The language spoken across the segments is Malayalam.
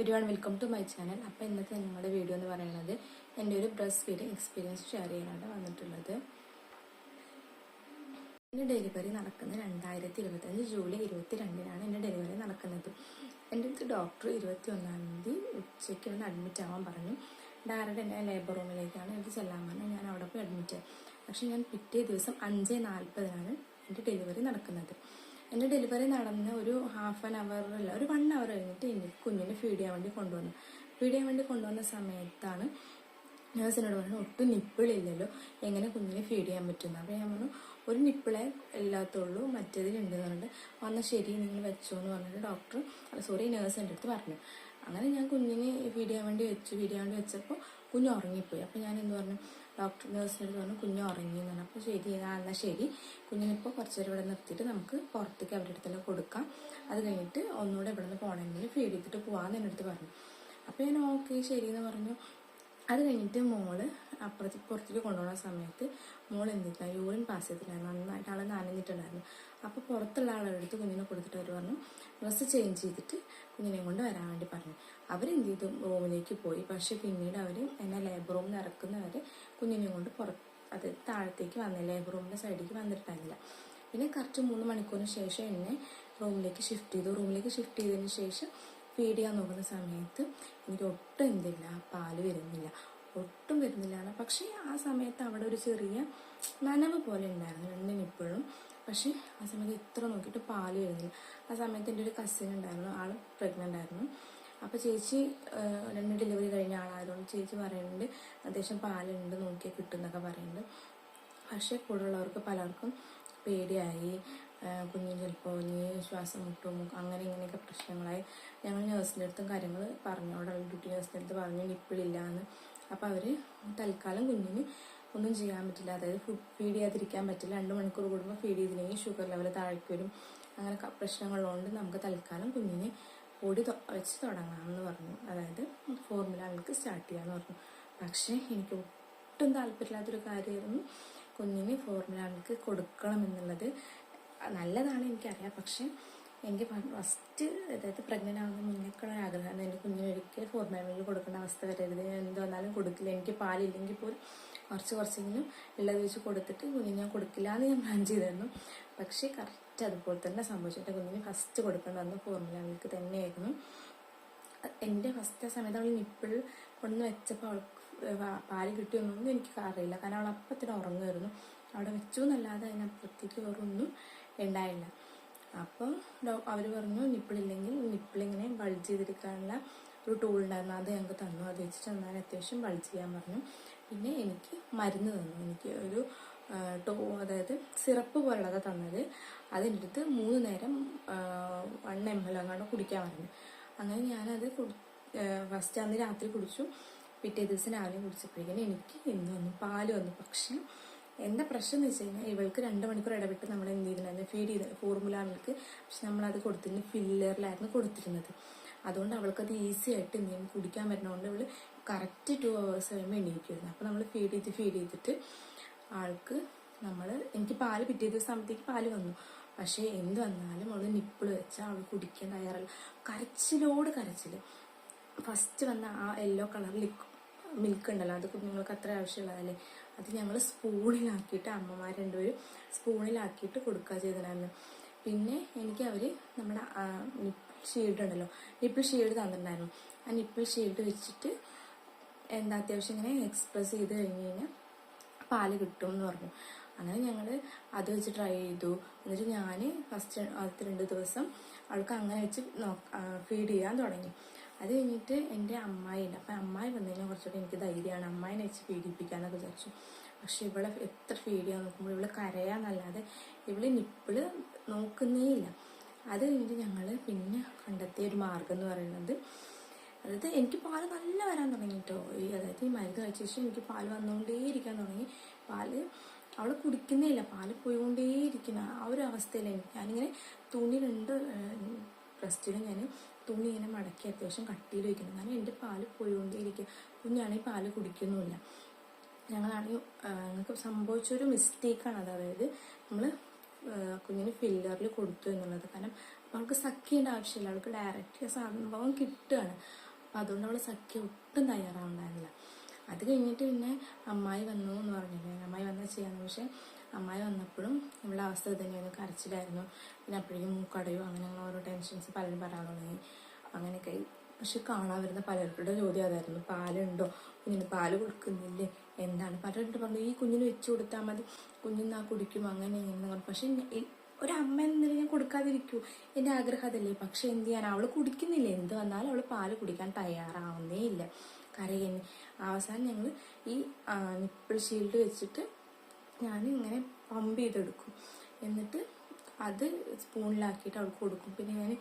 Everyone, welcome to my channel. അപ്പോൾ ഇന്നത്തെ നിങ്ങളുടെ വീഡിയോ എന്ന് പറയുന്നത് എൻ്റെ ഒരു ബ്രസ്റ്റ് ഫീഡിങ് എക്സ്പീരിയൻസ് ഷെയർ ചെയ്യാനാണ് വന്നിട്ടുള്ളത്. എൻ്റെ ഡെലിവറി നടക്കുന്നത് 2025 ജൂലൈ 22-നാണ് എൻ്റെ ഡെലിവറി നടക്കുന്നത്. എൻ്റെ അടുത്ത് ഡോക്ടർ 21-ാം തീയതി ഉച്ചയ്ക്ക് ഒന്ന് അഡ്മിറ്റ് ആവാൻ പറഞ്ഞു. ഡയറക്റ്റ് എൻ്റെ ലേബർ റൂമിലേക്കാണ് എനിക്ക് ചെല്ലാൻ പറഞ്ഞത്. ഞാൻ അവിടെ പോയി അഡ്മിറ്റ് ആയി. പക്ഷേ ഞാൻ പിറ്റേ ദിവസം 5:40-നാണ് എൻ്റെ ഡെലിവറി നടക്കുന്നത്. എൻ്റെ ഡെലിവറി നടന്ന് ഒരു ഹാഫ് ആൻ അവറില്ല, ഒരു 1 അവർ കഴിഞ്ഞിട്ട് എനിക്ക് കുഞ്ഞിനെ ഫീഡ് ചെയ്യാൻ വേണ്ടി കൊണ്ടുവന്ന സമയത്താണ് നേഴ്സിനോട് പറഞ്ഞു, ഒട്ടും നിപ്പിളില്ലല്ലോ, എങ്ങനെ കുഞ്ഞിനെ ഫീഡ് ചെയ്യാൻ പറ്റുന്നു. അപ്പോൾ ഞാൻ പറഞ്ഞു, ഒരു നിപ്പിളെ ഇല്ലാത്തുള്ളൂ, മറ്റേതിലുണ്ടെന്ന് പറഞ്ഞിട്ട് വന്നാൽ ശരി, നിങ്ങൾ വെച്ചോ എന്ന് പറഞ്ഞിട്ട് നേഴ്സ് എൻ്റെ അടുത്ത് പറഞ്ഞു. അങ്ങനെ ഞാൻ കുഞ്ഞിനെ ഫീഡ് ചെയ്യാൻ വേണ്ടി വെച്ചപ്പോൾ കുഞ്ഞ് ഉറങ്ങിപ്പോയി. അപ്പോൾ ഞാൻ എന്ത് പറഞ്ഞു, നേഴ്സിൻ്റെ അടുത്ത് പറഞ്ഞു, കുഞ്ഞ് ഉറങ്ങി എന്ന് പറഞ്ഞു. അപ്പോൾ ശരി, എന്നാൽ ശരി, കുഞ്ഞിനിപ്പോൾ കുറച്ച് നേരം ഇവിടെ നിർത്തിയിട്ട് നമുക്ക് പുറത്തേക്ക് അവരുടെ അടുത്ത് തന്നെ കൊടുക്കാം, അത് കഴിഞ്ഞിട്ട് ഒന്നുകൂടെ ഇവിടെ നിന്ന് പോകണമെങ്കിൽ ഫീഡ് ചെയ്തിട്ട് പോകാമെന്ന് എൻ്റെ അടുത്ത് പറഞ്ഞു. അപ്പോൾ ഞാൻ ഓക്കെ ശരി എന്ന് പറഞ്ഞു. അത് കഴിഞ്ഞിട്ട് മോള് പുറത്തേക്ക് കൊണ്ടുപോകുന്ന സമയത്ത് മോൾ എന്തില്ല, യൂറിൻ പാസ് ചെയ്തിട്ടുണ്ടായിരുന്നു, നന്നായിട്ട് ആൾ നനഞ്ഞിട്ടുണ്ടായിരുന്നു. അപ്പോൾ പുറത്തുള്ള ആളുടെ അടുത്ത് കുഞ്ഞിനെ കൊടുത്തിട്ട് അവർ പറഞ്ഞു, ഡ്രസ്സ് ചേഞ്ച് ചെയ്തിട്ട് കുഞ്ഞിനെ കൊണ്ട് വരാൻ വേണ്ടി പറഞ്ഞു. അവരെന്ത് ചെയ്തു, റൂമിലേക്ക് പോയി. പക്ഷെ പിന്നീട് അവർ എന്നെ ലേബർ റൂമിൽ ഇറക്കുന്നവരെ കുഞ്ഞിനെ കൊണ്ട് താഴത്തേക്ക് വന്നില്ല, ലേബർ റൂമിൻ്റെ സൈഡിലേക്ക് വന്നിട്ടുണ്ടായിരുന്നില്ല. പിന്നെ കറക്റ്റ് 3 മണിക്കൂറിന് ശേഷം എന്നെ റൂമിലേക്ക് ഷിഫ്റ്റ് ചെയ്തതിന് ശേഷം ഫീഡ് ചെയ്യാൻ നോക്കുന്ന സമയത്ത് എനിക്ക് ഒട്ടും പാല് വരുന്നില്ല. പക്ഷേ ആ സമയത്ത് അവിടെ ഒരു ചെറിയ നനവ് പോലെ ഉണ്ടായിരുന്നു 2 നിപ്പിളും. പക്ഷേ ആ സമയത്ത് ഇത്ര നോക്കിയിട്ട് പാല് വരുന്നില്ല. ആ സമയത്ത് എൻ്റെ ഒരു കസിൻ ഉണ്ടായിരുന്നു, ആൾ പ്രഗ്നൻ്റ് ആയിരുന്നു. അപ്പോൾ ചേച്ചി 2 ഡെലിവറി കഴിഞ്ഞ ആളായതുകൊണ്ട് ചേച്ചി പറയുന്നുണ്ട്, അത്യാവശ്യം പാലുണ്ട്, നോക്കിയാൽ കിട്ടും എന്നൊക്കെ പറയുന്നുണ്ട്. പക്ഷേ കൂടെയുള്ളവർക്ക് പലർക്കും പേടിയായി, കുഞ്ഞിന് ചിലപ്പോൾ ശ്വാസം മുട്ടും, അങ്ങനെ ഇങ്ങനെയൊക്കെ പ്രശ്നങ്ങളായി. ഞങ്ങൾ നേഴ്സിൻ്റെ അടുത്തും കാര്യങ്ങൾ പറഞ്ഞു, അവിടെ ഡ്യൂട്ടി നേഴ്സിൻ്റെ അടുത്ത് പറഞ്ഞു നിപ്പിളില്ല എന്ന്. അപ്പോൾ അവർ തൽക്കാലം കുഞ്ഞിന് ഒന്നും ചെയ്യാൻ പറ്റില്ല, അതായത് ഫീഡ് ചെയ്യാതിരിക്കാൻ പറ്റില്ല, 2 മണിക്കൂർ കൂടുമ്പോൾ ഫീഡ് ചെയ്തില്ലെങ്കിൽ ഷുഗർ ലെവൽ താഴേക്ക് വരും, അങ്ങനെ പ്രശ്നങ്ങളുള്ളതുകൊണ്ട് നമുക്ക് തൽക്കാലം കുഞ്ഞിനെ പൊടി വെച്ച് തുടങ്ങാമെന്ന് പറഞ്ഞു, അതായത് ഫോർമുല മിൽക്ക് സ്റ്റാർട്ട് ചെയ്യാമെന്ന് പറഞ്ഞു. പക്ഷേ എനിക്ക് ഒട്ടും താല്പര്യമില്ലാത്തൊരു കാര്യമായിരുന്നു കുഞ്ഞിന് ഫോർമുല മിൽക്ക് കൊടുക്കണം എന്നുള്ളത്. നല്ലതാണ് എനിക്കറിയാം, പക്ഷേ എനിക്ക് ഫസ്റ്റ്, അതായത് പ്രഗ്നൻ്റ് ആവുന്ന മുന്നേക്കുള്ള ആഗ്രഹമാണ് എൻ്റെ കുഞ്ഞിന് ഒരിക്കലും ഫോർമുല മിൽക്ക് കൊടുക്കേണ്ട അവസ്ഥ വരരുത്. ഞാൻ എന്ത് വന്നാലും കൊടുക്കില്ല, എനിക്ക് പാലില്ലെങ്കിൽ പോലും കുറച്ചെങ്കിലും ഉള്ളത് വെച്ച് കൊടുത്തിട്ട് കുഞ്ഞിന് ഞാൻ കൊടുക്കില്ല എന്ന് ഞാൻ പ്ലാൻ ചെയ്തിരുന്നു. പക്ഷേ കറക്റ്റ് അതുപോലെ തന്നെ സംഭവിച്ചിട്ട് കുഞ്ഞിന് ഫസ്റ്റ് കൊടുക്കേണ്ട വന്ന ഫോർമുല മിൽക്ക് തന്നെയായിരുന്നു. എൻ്റെ ഫസ്റ്റ് സമയത്ത് അവൾ നിപ്പിൾ കൊണ്ടുവന്ന് വെച്ചപ്പോൾ അവൾക്ക് പാല് കിട്ടിയൊന്നും എനിക്ക് അറിയില്ല, കാരണം അവൾ അപ്പത്തിന് ഉറങ്ങുമായിരുന്നു. അവിടെ വെച്ചു എന്നല്ലാതെ അതിനപ്പുറത്തേക്ക് വേറൊന്നും ഉണ്ടായില്ല. അപ്പോൾ അവർ പറഞ്ഞു, നിപ്പിളിങ്ങനെ ബൾജ് ചെയ്തെടുക്കാനുള്ള ഒരു ടൂൾ ഉണ്ടായിരുന്നു, അത് ഞങ്ങൾക്ക് തന്നു, അത് വെച്ചിട്ട് എന്നാൽ അത്യാവശ്യം ബൾജ് ചെയ്യാൻ പറഞ്ഞു. പിന്നെ എനിക്ക് മരുന്ന് തന്നു, എനിക്ക് ഒരു അതായത് സിറപ്പ് പോലുള്ളതാണ് തന്നത്. അതിൻ്റെ അടുത്ത് 3 നേരം 1 ml അങ്ങോട്ട് കുടിക്കാൻ പറഞ്ഞു. അങ്ങനെ ഞാനത് ഫസ്റ്റ് അന്ന് രാത്രി കുടിച്ചു. പിറ്റേ ദിവസം രാവിലെ കുടിച്ചപ്പോഴേക്കും എനിക്ക് ഇന്ന് പാല് വന്നു. പക്ഷെ എന്താ പ്രശ്നം എന്ന് വെച്ച് കഴിഞ്ഞാൽ, ഇവൾക്ക് 2 മണിക്കൂർ ഇടവിട്ട് നമ്മൾ എന്ത് ചെയ്തിട്ടുണ്ടായിരുന്നു, ഫീഡ് ചെയ്ത് ഫോർമുല മിൽക്ക്. പക്ഷെ നമ്മളത് കൊടുത്തിരുന്ന ഫില്ലറിലായിരുന്നു കൊടുത്തിരുന്നത്. അതുകൊണ്ട് അവൾക്കത് ഈസി ആയിട്ട് എന്തെങ്കിലും കുടിക്കാൻ പറ്റുന്നതുകൊണ്ട് ഇവള് കറക്റ്റ് 2 hours കഴിയുമ്പോൾ എണീക്കുമായിരുന്നു. അപ്പോൾ നമ്മൾ ഫീഡ് ചെയ്തിട്ട് ആൾക്ക് എനിക്ക് പാല് പിറ്റേ ദിവസം ആകുമ്പോഴത്തേക്ക് പാല് വന്നു. പക്ഷേ എന്ത് വന്നാലും അവൾ നിപ്പിൾ വെച്ചാൽ അവൾ കുടിക്കാൻ തയ്യാറല്ല. കരച്ചിൽ. ഫസ്റ്റ് വന്ന ആ യെല്ലോ കളർ മിൽക്ക് ഉണ്ടല്ലോ, അത് കുഞ്ഞുങ്ങൾക്ക് അത്ര ആവശ്യമുള്ളതല്ലേ, അത് ഞങ്ങൾ സ്പൂണിലാക്കിയിട്ട്, അമ്മമാർ 2 പേരും സ്പൂണിലാക്കിയിട്ട് കൊടുക്കുക ചെയ്തിട്ടുണ്ടായിരുന്നു. പിന്നെ എനിക്ക് അവർ നമ്മുടെ നിപ്പിൾ ഷീൽഡ് തന്നിട്ടുണ്ടായിരുന്നു. ആ നിപ്പിൾ ഷീൽഡ് വെച്ചിട്ട് അത്യാവശ്യം ഇങ്ങനെ എക്സ്പ്രസ് ചെയ്ത് കഴിഞ്ഞ് കഴിഞ്ഞാൽ പാല് കിട്ടും എന്ന് പറഞ്ഞു. അങ്ങനെ ഞങ്ങൾ അത് വെച്ച് ട്രൈ ചെയ്തു. എന്നിട്ട് ഞാൻ ഫസ്റ്റ് ആദ്യത്തെ 2 ദിവസം അവൾക്ക് അങ്ങനെ വെച്ച് ഫീഡ് ചെയ്യാൻ തുടങ്ങി. അത് കഴിഞ്ഞിട്ട് എൻ്റെ അമ്മായിയുണ്ട്. അപ്പം അമ്മായി വന്നു കഴിഞ്ഞാൽ കുറച്ചുകൂടി എനിക്ക് ധൈര്യമാണ്, അമ്മായിനെ വെച്ച് ഫീഡിപ്പിക്കാന്നൊക്കെ വിചാരിച്ചു. പക്ഷെ ഇവളെ എത്ര ഫീഡ് ചെയ്യാൻ നോക്കുമ്പോൾ ഇവള് കരയാന്നല്ലാതെ ഇവള് നിപ്പിള് നോക്കുന്നേ ഇല്ല. അത് കഴിഞ്ഞിട്ട് ഞങ്ങൾ പിന്നെ കണ്ടെത്തിയ ഒരു മാർഗം എന്ന് പറയുന്നത്, അതായത് എനിക്ക് പാല് നല്ല വരാൻ തുടങ്ങി കേട്ടോ. അതായത് ഈ മരുന്ന് കഴിച്ച ശേഷം എനിക്ക് പാല് വന്നുകൊണ്ടേയിരിക്കാൻ തുടങ്ങി. പാല് അവൾ കുടിക്കുന്നേ ഇല്ല, പാല് പോയിക്കൊണ്ടേയിരിക്കുന്ന ആ ഒരു അവസ്ഥയിൽ ഞാനിങ്ങനെ തുണി 2 ബ്രസ്റ്റിലും ഞാൻ തുണി ഇങ്ങനെ മടക്കി അത്യാവശ്യം കട്ടിയിൽ വയ്ക്കുന്നത്, കാരണം എൻ്റെ പാല് പോയിക്കൊണ്ടേയിരിക്കുക. കുഞ്ഞാണെങ്കിൽ പാല് കുടിക്കുന്നുമില്ല. ഞങ്ങൾക്ക് സംഭവിച്ചൊരു മിസ്റ്റേക്കാണ് അത്, അതായത് നമ്മൾ കുഞ്ഞിന് ഫില്ലറിൽ കൊടുത്തു എന്നുള്ളത്. കാരണം അവൾക്ക് സക്ക് ചെയ്യേണ്ട ആവശ്യമില്ല, അവൾക്ക് ഡയറക്റ്റ് സംഭവം കിട്ടുകയാണ്. അപ്പം അതുകൊണ്ട് അവൾ സഖ്യ ഒട്ടും തയ്യാറാവുണ്ടായിരുന്നില്ല. അത് കഴിഞ്ഞിട്ട് പിന്നെ അമ്മായി വന്നു എന്ന് പറഞ്ഞില്ലേ, അമ്മായി വന്നാൽ ചെയ്യാന്ന്. പക്ഷെ അമ്മായി വന്നപ്പോഴും ഇവിടെ അവസ്ഥ തന്നെയായിരുന്നു, കരച്ചിലായിരുന്നു. പിന്നെ അപ്പോഴേക്കും മൂക്കടയോ അങ്ങനെ ഓരോ ടെൻഷൻസ് പലരും പറയാൻ തുടങ്ങി. അങ്ങനെയൊക്കെ. പക്ഷെ കാണാൻ വരുന്ന പലരുടെ ചോദ്യം അതായിരുന്നു, പാലുണ്ടോ, കുഞ്ഞിന് പാല് കൊടുക്കുന്നില്ലേ, എന്താണ്. പലരുടെ പറഞ്ഞു ഈ കുഞ്ഞിന് വെച്ച് കൊടുത്താൽ മതി, കുഞ്ഞിന്ന് കുടിക്കും, അങ്ങനെ ഇങ്ങനെ പറഞ്ഞു. പക്ഷെ ഒരമ്മ എന്നതിൽ ഞാൻ കൊടുക്കാതിരിക്കൂ, എൻ്റെ ആഗ്രഹം അതല്ലേ. പക്ഷെ എന്ത് ചെയ്യാൻ, അവൾ കുടിക്കുന്നില്ല. എന്ത് വന്നാലും അവൾ പാല് കുടിക്കാൻ തയ്യാറാവുന്നേ ഇല്ല, കരയുന്നു. അവസാനം ഞങ്ങൾ ഈ നിപ്പിൾ ഷീൽഡ് വെച്ചിട്ട് ഞാൻ ഇങ്ങനെ പമ്പ് ചെയ്തെടുക്കും. എന്നിട്ട് അത് സ്പൂണിലാക്കിയിട്ട് അവൾക്ക് കൊടുക്കും. പിന്നെ ഞാൻ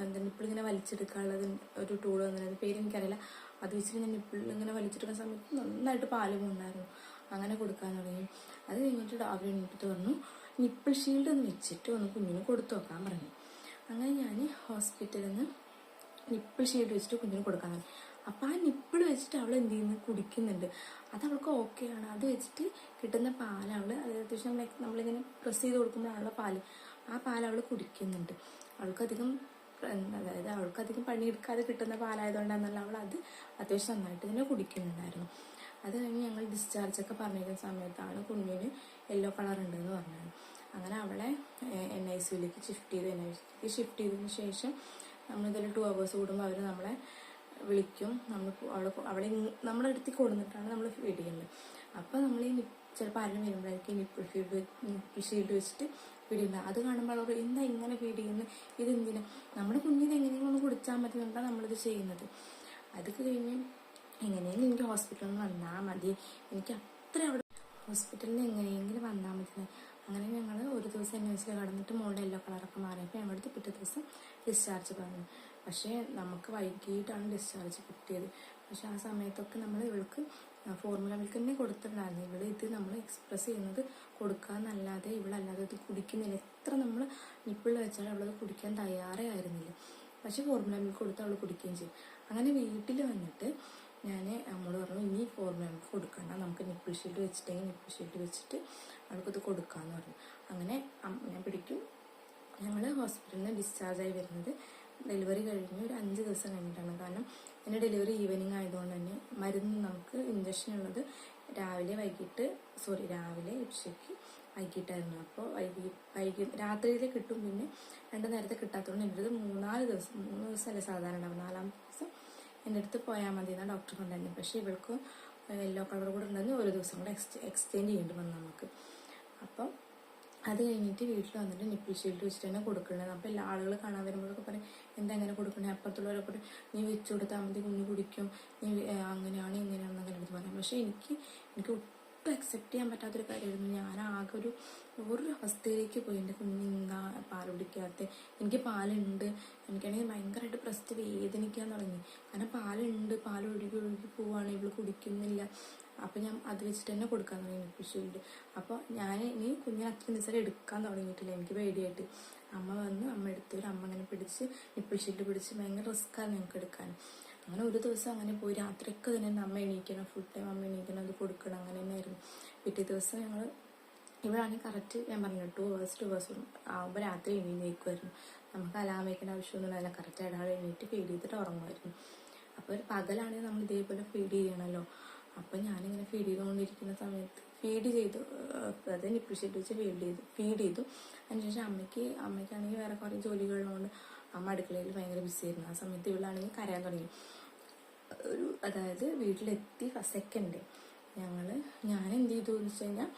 എന്താ നിപ്പിളിങ്ങനെ വലിച്ചെടുക്കാനുള്ളത് ഒരു ടൂൾ വന്നിരുന്നത്, പേര് എനിക്കറിയില്ല. അത് വെച്ചിട്ട് ഞാൻ നിപ്പിളിൽ ഇങ്ങനെ വലിച്ചെടുക്കുന്ന സമയത്ത് നന്നായിട്ട് പാല് പോകുന്നുണ്ടായിരുന്നു. അങ്ങനെ കൊടുക്കാൻ തുടങ്ങി. അത് കഴിഞ്ഞിട്ട് അവർ എന്നിട്ട് പറഞ്ഞു നിപ്പിൾ ഷീൽഡ് ഒന്ന് വെച്ചിട്ട് ഒന്ന് കുഞ്ഞിന് കൊടുത്തു നോക്കാൻ പറഞ്ഞു. അങ്ങനെ ഞാൻ ഹോസ്പിറ്റലിൽ നിന്ന് നിപ്പിൾ ഷീൽഡ് വെച്ചിട്ട് കുഞ്ഞിന് കൊടുക്കാൻ തുടങ്ങി. അപ്പം ആ നിപ്പിൾ വെച്ചിട്ട് അവൾ എന്ത് ചെയ്യുന്നു, കുടിക്കുന്നുണ്ട്. അത് അവൾക്ക് ഓക്കെയാണ്. അത് വെച്ചിട്ട് കിട്ടുന്ന പാൽ അവൾ, അത് അത്യാവശ്യം നമ്മളിങ്ങനെ പ്രസ് ചെയ്ത് കൊടുക്കുമ്പോഴാണുള്ള പാല്, ആ പാൽ അവൾ കുടിക്കുന്നുണ്ട്. അവൾക്കധികം അതായത് അവൾക്കധികം പണിയെടുക്കാതെ കിട്ടുന്ന പാലായതുകൊണ്ടാണെന്നല്ല, അവൾ അത് അത്യാവശ്യം നന്നായിട്ട് തന്നെ കുടിക്കുന്നുണ്ടായിരുന്നു. അത് കഴിഞ്ഞ് ഞങ്ങൾ ഡിസ്ചാർജൊക്കെ പറഞ്ഞിരിക്കുന്ന സമയത്താണ് കുഞ്ഞിന് യെല്ലോ കളർ ഉണ്ടെന്ന് പറഞ്ഞത്. അങ്ങനെ അവളെ NICUലേക്ക് ഷിഫ്റ്റ് ചെയ്തു. NICUലേക്ക് ഷിഫ്റ്റ് ചെയ്തതിന് ശേഷം നമ്മളിതിൽ 2 hours കൂടുമ്പോൾ അവർ നമ്മളെ വിളിക്കും. അവളെ നമ്മുടെ അടുത്തേക്ക് കൊടുത്തിട്ടാണ് നമ്മൾ ഫീഡ് ചെയ്യുന്നത്. അപ്പോൾ നമ്മൾ ഈ ചിലപ്പോൾ ആരും വരുമ്പോഴായിരിക്കും നിപ്പിൾ ഷീൽഡ് വെച്ചിട്ട് ഫീഡ് ചെയ്യുന്നത്. അത് കാണുമ്പോൾ അവർ എന്താ ഇങ്ങനെ ഫീഡ് ചെയ്യുന്നത്, ഇതെന്തിനാ, നമ്മുടെ കുഞ്ഞിന് എങ്ങനെയെങ്കിലും ഒന്ന് കുടിച്ചാൽ മതി എന്നാണ് നമ്മളിത് ചെയ്യുന്നത്. അത് കഴിഞ്ഞ് എങ്ങനെയെങ്കിലും എനിക്ക് ഹോസ്പിറ്റലിൽ നിന്ന് വന്നാൽ മതി, എനിക്ക് അത്ര അവിടെ ഹോസ്പിറ്റലിൽ നിന്ന് എങ്ങനെയെങ്കിലും വന്നാൽ മതി. അങ്ങനെ ഞങ്ങൾ ഒരു ദിവസം NICU കടന്നിട്ട് മോളുടെ യെല്ലോ കളറൊക്കെ മാറിയപ്പോൾ ഞങ്ങളുടെ പിറ്റേ ദിവസം ഡിസ്ചാർജ് പറഞ്ഞു. പക്ഷേ നമുക്ക് വൈകിട്ടാണ് ഡിസ്ചാർജ് കിട്ടിയത്. പക്ഷെ ആ സമയത്തൊക്കെ നമ്മൾ ഇവൾക്ക് ഫോർമുല മിൽക്ക് തന്നെ കൊടുത്തിട്ടുണ്ടായിരുന്നു. ഇത് നമ്മൾ എക്സ്പ്രസ് ചെയ്യുന്നത് കൊടുക്കാന്നല്ലാതെ ഇവളല്ലാതെ ഇത് കുടിക്കുന്നില്ല. എത്ര നമ്മൾ നിപ്പിളിൽ വെച്ചാൽ അവളത് കുടിക്കാൻ തയ്യാറേ ആയിരുന്നില്ല. പക്ഷെ ഫോർമുല മിൽക്ക് കൊടുത്ത് അവൾ കുടിക്കുകയും ചെയ്യും. അങ്ങനെ വീട്ടിൽ വന്നിട്ട് ഞാൻ അമ്മോട് പറഞ്ഞു, ഇനി ഫോർമുല മിൽക്ക് കൊടുക്കണ്ട, നമുക്ക് നിപ്പിൾ ഷീൽഡ് വെച്ചിട്ടെങ്കിൽ നിപ്പിൾ ഷീൽഡ് വെച്ചിട്ട് അവൾക്കത് കൊടുക്കാമെന്ന് പറഞ്ഞു. അങ്ങനെ ഞാൻ പിടിക്കും. ഞങ്ങൾ ഹോസ്പിറ്റലിൽ നിന്ന് ഡിസ്ചാർജായി വരുന്നത് ഡെലിവറി കഴിഞ്ഞ് ഒരു 5 ദിവസം കഴിഞ്ഞിട്ടാണ്. കാരണം എൻ്റെ ഡെലിവറി ഈവനിങ് ആയതുകൊണ്ട് തന്നെ മരുന്ന് നമുക്ക് ഇഞ്ചക്ഷൻ ഉള്ളത് രാവിലെ ഉച്ചയ്ക്ക് വൈകിട്ടായിരുന്നു. അപ്പോൾ രാത്രിയിൽ കിട്ടും, പിന്നെ 2 നേരത്തെ കിട്ടാത്തതുകൊണ്ട് എൻ്റെ അടുത്ത് 3 ദിവസമല്ലേ സാധാരണ ഉണ്ടാവും, 4ാമത്തെ ദിവസം എൻ്റെ അടുത്ത് പോയാൽ മതി എന്നാണ് ഡോക്ടർ കൊണ്ടുതന്നെ. പക്ഷേ ഇവൾക്ക് യെല്ലോ കളർ കൂടെ ഉണ്ടെന്ന് ഒരു ദിവസം കൂടെ എക്സ്റ്റെൻഡ് ചെയ്യേണ്ടി വന്നു നമുക്ക്. അപ്പം അത് കഴിഞ്ഞിട്ട് വീട്ടിൽ വന്നിട്ട് നിപ്പിൾ ഷീൽഡ് വെച്ചിട്ട് തന്നെ കൊടുക്കണത്. അപ്പോൾ എല്ലാ ആളുകൾ കാണാൻ വരുമ്പോഴൊക്കെ പറയും എന്താ എങ്ങനെ കൊടുക്കണേ, അപ്പുറത്തുള്ളവരൊക്കെ പറയും നീ വെച്ച് കൊടുത്താൽ മതി, കുഞ്ഞ് കുടിക്കും, നീ അങ്ങനെയാണ് ഇങ്ങനെയാണെന്നൊക്കെ എടുത്ത് പറയാം. പക്ഷേ എനിക്ക് ഒട്ടും അക്സെപ്റ്റ് ചെയ്യാൻ പറ്റാത്തൊരു കാര്യമായിരുന്നു. ഞാൻ ആകെ ഒരു അവസ്ഥയിലേക്ക് പോയി. എൻ്റെ കുഞ്ഞിന്താ പാൽ കുടിക്കാത്ത, എനിക്ക് പാലുണ്ട്, എനിക്കാണെങ്കിൽ ഭയങ്കരമായിട്ട് ബ്രസ്റ്റ് വേദനിക്കാൻ തുടങ്ങി. കാരണം പാൽ ഒഴുകി പോവാണ്, ഇവള് കുടിക്കുന്നില്ല. അപ്പം ഞാൻ അത് വെച്ചിട്ട് തന്നെ കൊടുക്കാൻ തുടങ്ങി നിപ്പിൾ ഷീൽഡ്. അപ്പോൾ ഞാൻ ഇനി കുഞ്ഞിനെ അത്ര നിസ്സാരം എടുക്കാൻ തുടങ്ങിയിട്ടില്ല, എനിക്ക് പേടിയായിട്ട്. അമ്മ എടുത്ത് അമ്മ അങ്ങനെ പിടിച്ച് നിപ്പിൾ ഷീൽഡ് പിടിച്ച് ഭയങ്കര റിസ്ക്കാണ് ഞങ്ങൾക്ക് എടുക്കാൻ. അങ്ങനെ ഒരു ദിവസം അങ്ങനെ പോയി, രാത്രിയൊക്കെ തന്നെ അമ്മ എണീക്കണം, ഫുൾ ടൈം അമ്മ എണീക്കണം, അത് കൊടുക്കണം, അങ്ങനെ തന്നെയായിരുന്നു. പിറ്റേ ദിവസം ഞങ്ങൾ ഇവളാണെങ്കിൽ കറക്റ്റ് ഞാൻ പറഞ്ഞു 2 hours ആകുമ്പോൾ രാത്രി എണീക്കുമായിരുന്നു. നമുക്ക് അലാം വയ്ക്കേണ്ട ആവശ്യമൊന്നുമില്ല, കറക്റ്റായിട്ട് ആൾ എണീറ്റ് ഫീഡ് ചെയ്തിട്ട് ഉറങ്ങുമായിരുന്നു. അപ്പോൾ ഒരു പകലാണെങ്കിൽ നമ്മൾ ഇതേപോലെ ഫീഡ് ചെയ്യണമല്ലോ. അപ്പം ഞാനിങ്ങനെ ഫീഡ് ചെയ്തുകൊണ്ടിരിക്കുന്ന സമയത്ത് അത് നിപ്പിൾ ഷീൽഡ് വെച്ച് ഫീഡ് ചെയ്തു. അതിനുശേഷം അമ്മയ്ക്കാണെങ്കിൽ വേറെ കുറേ ജോലികളുള്ളതുകൊണ്ട് അമ്മ അടുക്കളയിൽ ഭയങ്കര ബിസി ആയിരുന്നു. ആ സമയത്ത് ഇവളാണെങ്കിൽ കരയാൻ തുടങ്ങി. അതായത് വീട്ടിലെത്തി സെക്കൻഡ് ഞാൻ എന്ത് ചെയ്തു എന്ന് വെച്ച് കഴിഞ്ഞാൽ,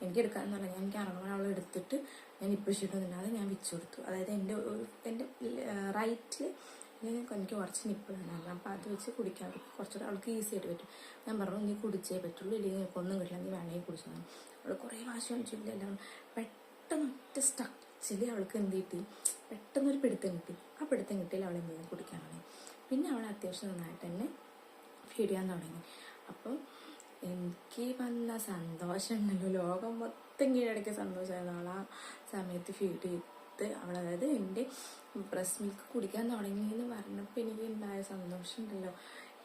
എനിക്ക് എടുക്കാമെന്ന് പറഞ്ഞാൽ എനിക്ക് അറിയണം, അവളെ എടുത്തിട്ട് ഞാൻ നിപ്പിൾ ഷീൽഡ് ഒന്നുമില്ലാതെ ഞാൻ വെച്ച് കൊടുത്തു. അതായത് എൻ്റെ റൈറ്റിൽ എനിക്ക് കുറച്ച് നിപ്പിളുണ്ടായിരുന്നു. അപ്പോൾ അത് വെച്ച് കുടിക്കാൻ കുറച്ചുകൂടെ അവൾക്ക് ഈസി ആയിട്ട് പറ്റും. ഞാൻ പറഞ്ഞു നീ കുടിച്ചേ പറ്റുള്ളൂ, ഇല്ലെങ്കിൽ നിനക്കൊന്നും കിട്ടില്ല, നീ വേണമെങ്കിൽ കുടിച്ചു. അവൾ കുറേ വാശി കാണിച്ചില്ല. എല്ലാം പെട്ടെന്ന് ഒറ്റ സ്റ്റച്ചിൽ അവൾക്ക് എന്ത് കിട്ടി, പെട്ടെന്നൊരു പിടുത്തം കിട്ടി. ആ പിടുത്തം കിട്ടിയാൽ അവൾ എന്തെങ്കിലും കുടിക്കാൻ തുടങ്ങി. പിന്നെ അവൾ അത്യാവശ്യം നന്നായിട്ട് തന്നെ ഫീഡ് ചെയ്യാൻ തുടങ്ങി. അപ്പം എനിക്ക് വന്ന സന്തോഷം ഉണ്ടല്ലോ, ലോകം മൊത്തം കീഴടക്കിയ സന്തോഷമായിരുന്നു അവൾ ആ സമയത്ത് ഫീഡ് ചെയ്ത് അവൾ. അതായത് എൻ്റെ ബ്രസ്റ്റ് മിൽക്ക് കുടിക്കാൻ തുടങ്ങിയെന്ന് പറഞ്ഞപ്പോൾ എനിക്ക് ഉണ്ടായ സന്തോഷം ഉണ്ടല്ലോ,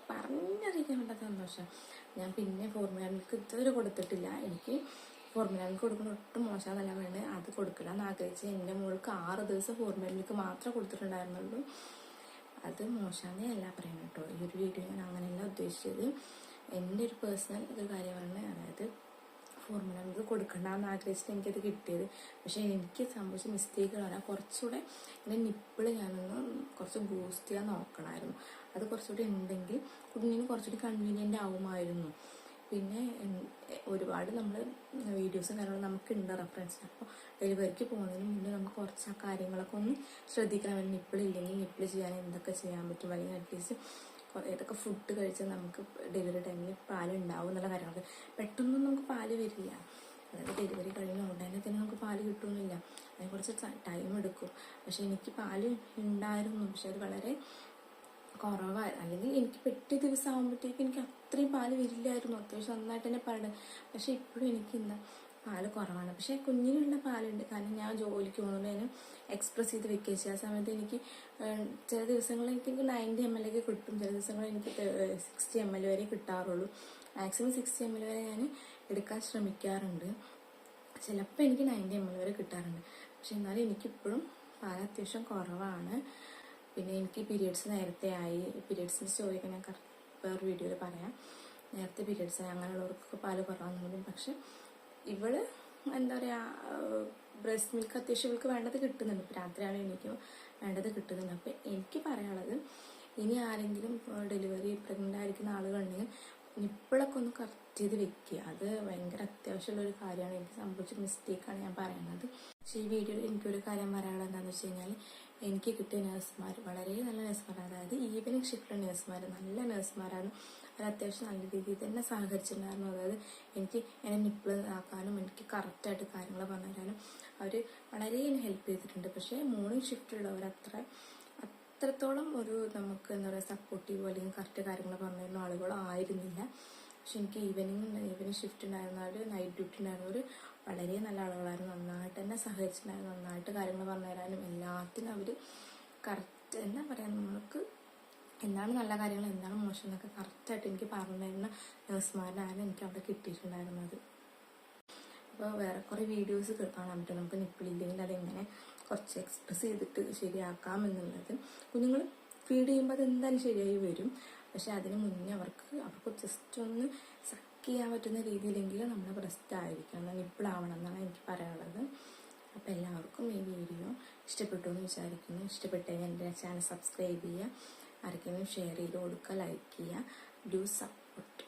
പറഞ്ഞറിയിക്കാൻ പറ്റാത്ത സന്തോഷം. ഞാൻ പിന്നെ ഫോർമുല മിൽക്ക് ഇതുവരെ കൊടുത്തിട്ടില്ല. എനിക്ക് ഫോർമുല മിൽക്ക് കൊടുക്കുന്ന ഒട്ടും മോശമെന്നല്ല വേണ്ടത്, അത് കൊടുക്കില്ല എന്ന് ആഗ്രഹിച്ച് എൻ്റെ മോൾക്ക് 6 ദിവസം ഫോർമുല മിൽക്ക് മാത്രമേ കൊടുത്തിട്ടുണ്ടായിരുന്നുള്ളൂ. അത് മോശമെന്നേ അല്ല പറയുന്നത് കേട്ടോ. ഈ ഒരു വീഡിയോ ഞാൻ അങ്ങനെയല്ല ഉദ്ദേശിച്ചത്. എൻ്റെ ഒരു പേഴ്സണൽ ഒരു കാര്യമാണ്. അതായത് ഫോർമുല നമുക്ക് കൊടുക്കണ്ടെന്ന് ആഗ്രഹിച്ചിട്ട് എനിക്കത് കിട്ടിയത്. പക്ഷേ എനിക്ക് സംഭവിച്ച മിസ്റ്റേക്കുകൾ പറഞ്ഞാൽ കുറച്ചുകൂടെ എൻ്റെ നിപ്പിള് ഞാനൊന്ന് കുറച്ച് ബൂസ്റ്റ് ചെയ്യാൻ നോക്കണമായിരുന്നു. അത് കുറച്ചുകൂടി ഉണ്ടെങ്കിൽ കുഞ്ഞിന് കുറച്ചുകൂടി കൺവീനിയൻ്റ് ആവുമായിരുന്നു. പിന്നെ ഒരുപാട് നമ്മൾ വീഡിയോസും കാര്യങ്ങളും നമുക്കുണ്ട് റെഫറൻസിന്. അപ്പോൾ ഡെലിവറിക്ക് പോകുന്നതിന് മുന്നേ നമുക്ക് കുറച്ച് ആ കാര്യങ്ങളൊക്കെ ഒന്ന് ശ്രദ്ധിക്കാൻ വേണ്ടി നിപ്പിളില്ലെങ്കിൽ നിപ്പിൾ ചെയ്യാൻ എന്തൊക്കെ ചെയ്യാൻ പറ്റും, അല്ലെങ്കിൽ അറ്റ്ലീസ്റ്റ് ഏതൊക്കെ ഫുഡ് കഴിച്ചാൽ നമുക്ക് ഡെലിവറി ടൈമിൽ പാലുണ്ടാവും എന്നുള്ള കാര്യങ്ങളൊക്കെ. പെട്ടെന്നൊന്നും നമുക്ക് പാല് വരില്ല. അതായത് ഡെലിവറി കഴിഞ്ഞ ഉടനെ തന്നെ നമുക്ക് പാല് കിട്ടുമെന്നില്ല. അതിന് കുറച്ച് ടൈം എടുക്കും. പക്ഷെ എനിക്ക് പാല് ഉണ്ടായിരുന്നു, പക്ഷെ അത് വളരെ കുറവായി. അല്ലെങ്കിൽ എനിക്ക് പെട്ട ദിവസം ആകുമ്പോഴത്തേക്കും എനിക്ക് അത്രയും പാല് വരില്ലായിരുന്നു. അത്യാവശ്യം നന്നായിട്ട് തന്നെ പാലുണ്ട്. പക്ഷെ ഇപ്പോഴും എനിക്ക് ഇന്ന് പാല് കുറവാണ്. പക്ഷെ കുഞ്ഞിനുള്ള പാലുണ്ട്. കാരണം ഞാൻ ജോലിക്ക് പോകുന്നത് ഞാൻ എക്സ്പ്രസ് ചെയ്ത് വെക്കുക. ആ സമയത്ത് എനിക്ക് ചില ദിവസങ്ങളിൽ എനിക്ക് 90 ml കിട്ടും, ചില ദിവസങ്ങളിൽ എനിക്ക് 60 ml വരെ കിട്ടാറുള്ളൂ. മാക്സിമം 60 ml വരെ ഞാൻ എടുക്കാൻ ശ്രമിക്കാറുണ്ട്. ചിലപ്പോൾ എനിക്ക് 90 ml വരെ കിട്ടാറുണ്ട്. പക്ഷെ എന്നാലും എനിക്കിപ്പോഴും പാൽ അത്യാവശ്യം കുറവാണ്. പിന്നെ എനിക്ക് പീരിയഡ്സ് നേരത്തെ ആയി. പീരിയഡ്സിൻ്റെ സ്റ്റോറിയൊക്കെ ഞാൻ വേറെ വീഡിയോയിൽ പറയാം. നേരത്തെ പീരിയഡ്സ് ആയി, അങ്ങനെയുള്ളവർക്കൊക്കെ പാല് കുറവാണെന്നുണ്ടെങ്കിൽ. പക്ഷെ ഇവള് എന്താ പറയുക, ബ്രസ്റ്റ് മിൽക്ക് അത്യാവശ്യം ഇവൾക്ക് വേണ്ടത് കിട്ടുന്നുണ്ട്. ഇപ്പോൾ രാത്രിയാണ് എനിക്ക് വേണ്ടത് കിട്ടുന്നുണ്ട്. അപ്പോൾ എനിക്ക് പറയാനുള്ളത്, ഇനി ആരെങ്കിലും ഡെലിവറി പ്രഗ്നൻ്റ് ആയിരിക്കുന്ന ആളുകളുണ്ടെങ്കിൽ നിപ്പിളൊക്കെ ഒന്ന് കറക്റ്റ് ചെയ്ത് വെക്കുക. അത് ഭയങ്കര അത്യാവശ്യമുള്ളൊരു കാര്യമാണ്. എനിക്ക് സംഭവിച്ച മിസ്റ്റേക്കാണ് ഞാൻ പറയുന്നത്. പക്ഷേ ഈ വീഡിയോയിൽ എനിക്കൊരു കാര്യം പറയാനുള്ളത് എന്താണെന്ന് വെച്ച് കഴിഞ്ഞാൽ, എനിക്ക് കിട്ടിയ നഴ്സുമാർ വളരെ നല്ല നഴ്സുമാർ. അതായത് ഈവനിങ് ഷിഫ്റ്റിലുള്ള നഴ്സുമാർ നല്ല നഴ്സുമാരാണ്. അവർ അത്യാവശ്യം നല്ല രീതിയിൽ തന്നെ സഹകരിച്ചിട്ടുണ്ടായിരുന്നു. അതായത് എനിക്ക് എന്നെ നിപ്പിൾ ആക്കാനും എനിക്ക് കറക്റ്റായിട്ട് കാര്യങ്ങൾ പറഞ്ഞു തരാനും അവർ വളരെ എന്നെ ഹെൽപ്പ് ചെയ്തിട്ടുണ്ട്. പക്ഷേ മോർണിംഗ് ഷിഫ്റ്റിലുള്ളവർ അത്രത്തോളം ഒരു നമുക്ക് എന്താ പറയുക സപ്പോർട്ടീവ് അല്ലെങ്കിൽ കറക്റ്റ് കാര്യങ്ങൾ പറഞ്ഞു തരുന്ന ആളുകളോ ആയിരുന്നില്ല. പക്ഷെ എനിക്ക് ഈവനിങ് ഷിഫ്റ്റ് ഉണ്ടായിരുന്നവർ, നൈറ്റ് ഡ്യൂട്ടി ഉണ്ടായിരുന്നവർ വളരെ നല്ല ആളുകളായിരുന്നു. നന്നായിട്ട് തന്നെ സഹകരിച്ചിട്ടുണ്ടായിരുന്നു. നന്നായിട്ട് കാര്യങ്ങൾ പറഞ്ഞു തരാനും എല്ലാത്തിനും അവർ കറക്റ്റ് എന്താ പറയുക, നമുക്ക് എന്താണ് നല്ല കാര്യങ്ങൾ എന്താണ് മോശം എന്നൊക്കെ കറക്റ്റായിട്ട് എനിക്ക് പറഞ്ഞു തരുന്ന നഴ്സുമാരാണ് എനിക്ക് അവിടെ കിട്ടിയിട്ടുണ്ടായിരുന്നത്. അപ്പോൾ വേറെ കുറേ വീഡിയോസ് കാണാൻ പറ്റും നമുക്ക് നിപ്പിളില്ലെങ്കിൽ അതെങ്ങനെ കുറച്ച് എക്സ്പ്രസ് ചെയ്തിട്ട് ശരിയാക്കാം എന്നുള്ളത്. കുഞ്ഞുങ്ങൾ ഫീഡ് ചെയ്യുമ്പോൾ അത് എന്തായാലും ശരിയായി വരും. പക്ഷെ അതിന് മുന്നേ അവർക്ക് ജസ്റ്റ് ഒന്ന് സക്ക് ചെയ്യാൻ പറ്റുന്ന രീതിയിലെങ്കിലും നമ്മുടെ ബ്രസ്റ്റ് ആയിരിക്കണം, നിപ്പിളാവണം എന്നാണ് എനിക്ക് പറയാനുള്ളത്. അപ്പോൾ എല്ലാവർക്കും ഈ വീഡിയോ ഇഷ്ടപ്പെട്ടു എന്ന് വിചാരിക്കുന്നു. ഇഷ്ടപ്പെട്ടെങ്കിൽ എൻ്റെ ചാനൽ സബ്സ്ക്രൈബ് ചെയ്യുക, ആർക്കെങ്കിലും ഷെയർ ചെയ്ത് കൊടുക്കുക, ലൈക്ക് ചെയ്യുക. Do support.